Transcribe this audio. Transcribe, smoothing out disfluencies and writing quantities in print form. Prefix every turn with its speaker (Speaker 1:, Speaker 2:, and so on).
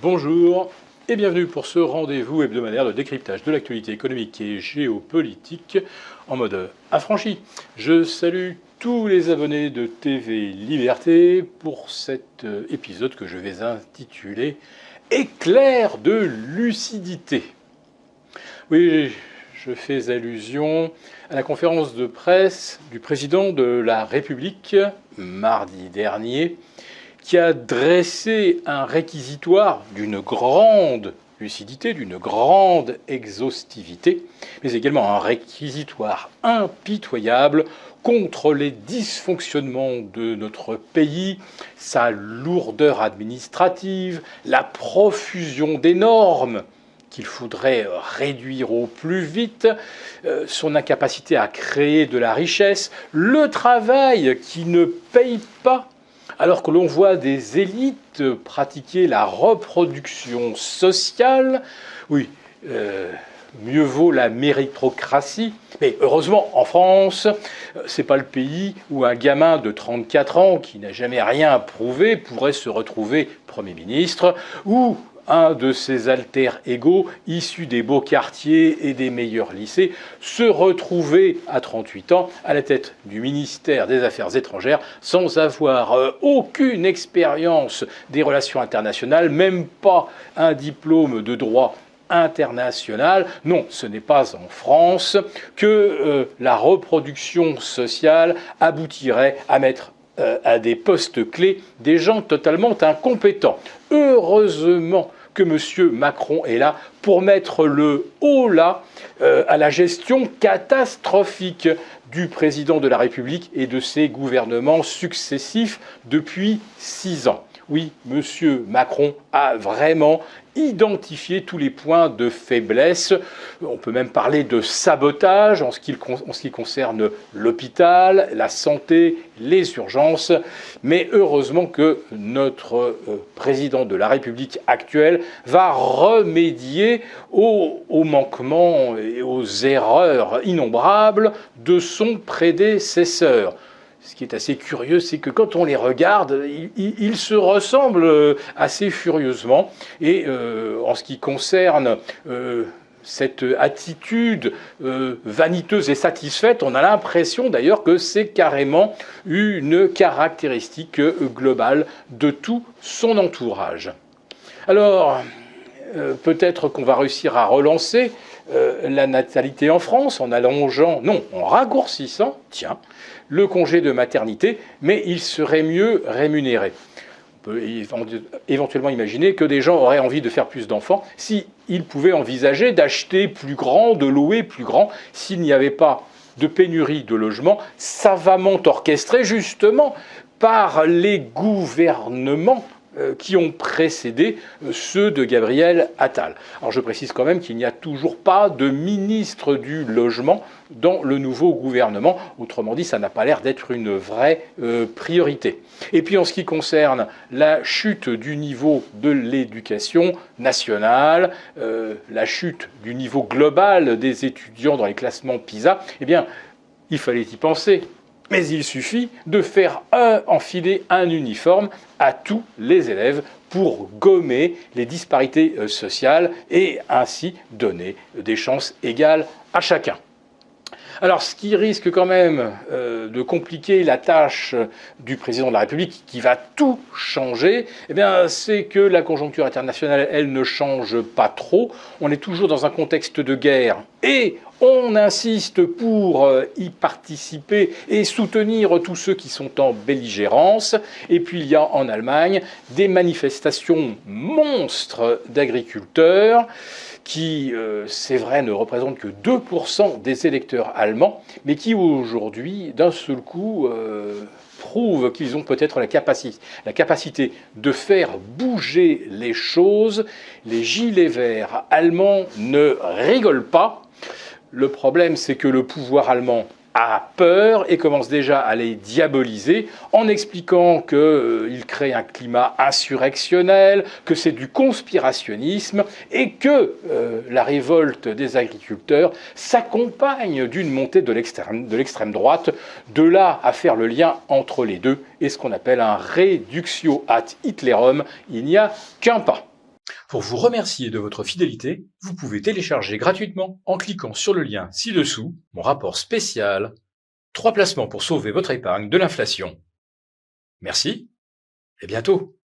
Speaker 1: Bonjour et bienvenue pour ce rendez-vous hebdomadaire de décryptage de l'actualité économique et géopolitique en mode affranchi. Je salue tous les abonnés de TV Liberté pour cet épisode que je vais intituler Éclair de lucidité. Oui, je fais allusion à la conférence de presse du président de la République mardi dernier, qui a dressé un réquisitoire d'une grande lucidité, d'une grande exhaustivité, mais également un réquisitoire impitoyable contre les dysfonctionnements de notre pays, sa lourdeur administrative, la profusion des normes qu'il faudrait réduire au plus vite, son incapacité à créer de la richesse, le travail qui ne paye pas, alors que l'on voit des élites pratiquer la reproduction sociale. Oui, mieux vaut la méritocratie. Mais heureusement, en France, c'est pas le pays où un gamin de 34 ans qui n'a jamais rien prouvé pourrait se retrouver Premier ministre, ou un de ses alter ego issus des beaux quartiers et des meilleurs lycées se retrouver à 38 ans à la tête du ministère des Affaires étrangères sans avoir aucune expérience des relations internationales, même pas un diplôme de droit international. Non, ce n'est pas en France que la reproduction sociale aboutirait à mettre à des postes clés des gens totalement incompétents. Heureusement que M. Macron est là pour mettre le haut là à la gestion catastrophique du président de la République et de ses gouvernements successifs depuis 6 ans. Oui, M. Macron a vraiment identifié tous les points de faiblesse. On peut même parler de sabotage en ce qui concerne l'hôpital, la santé, les urgences. Mais heureusement que notre président de la République actuelle va remédier aux manquements et aux erreurs innombrables de son prédécesseur. Ce qui est assez curieux, c'est que quand on les regarde, ils se ressemblent assez furieusement. Et en ce qui concerne cette attitude vaniteuse et satisfaite, on a l'impression d'ailleurs que c'est carrément une caractéristique globale de tout son entourage. Alors, peut-être qu'on va réussir à relancer la natalité en France en allongeant, non, en raccourcissant, tiens, le congé de maternité, mais il serait mieux rémunéré. On peut éventuellement imaginer que des gens auraient envie de faire plus d'enfants s'ils pouvaient envisager d'acheter plus grand, de louer plus grand, s'il n'y avait pas de pénurie de logements savamment orchestrée justement par les gouvernements qui ont précédé ceux de Gabriel Attal. Alors je précise quand même qu'il n'y a toujours pas de ministre du logement dans le nouveau gouvernement. Autrement dit, ça n'a pas l'air d'être une vraie priorité. Et puis en ce qui concerne la chute du niveau de l'éducation nationale, la chute du niveau global des étudiants dans les classements PISA, eh bien, il fallait y penser. Mais il suffit de faire enfiler un uniforme à tous les élèves pour gommer les disparités sociales et ainsi donner des chances égales à chacun. Alors, ce qui risque quand même de compliquer la tâche du président de la République, qui va tout changer, eh bien, c'est que la conjoncture internationale, elle ne change pas trop. On est toujours dans un contexte de guerre et on insiste pour y participer et soutenir tous ceux qui sont en belligérance. Et puis il y a en Allemagne des manifestations monstres d'agriculteurs qui, c'est vrai, ne représentent que 2% des électeurs allemands, mais qui aujourd'hui, d'un seul coup, prouvent qu'ils ont peut-être la capacité de faire bouger les choses. Les gilets verts allemands ne rigolent pas. Le problème, c'est que le pouvoir allemand a peur et commence déjà à les diaboliser en expliquant qu'il crée un climat insurrectionnel, que c'est du conspirationnisme et que la révolte des agriculteurs s'accompagne d'une montée de l'extrême droite. De là à faire le lien entre les deux et ce qu'on appelle un reductio ad Hitlerum, il n'y a qu'un pas. Pour vous remercier de votre fidélité, vous pouvez télécharger gratuitement en cliquant sur le lien ci-dessous mon rapport spécial 3 placements pour sauver votre épargne de l'inflation. Merci et bientôt.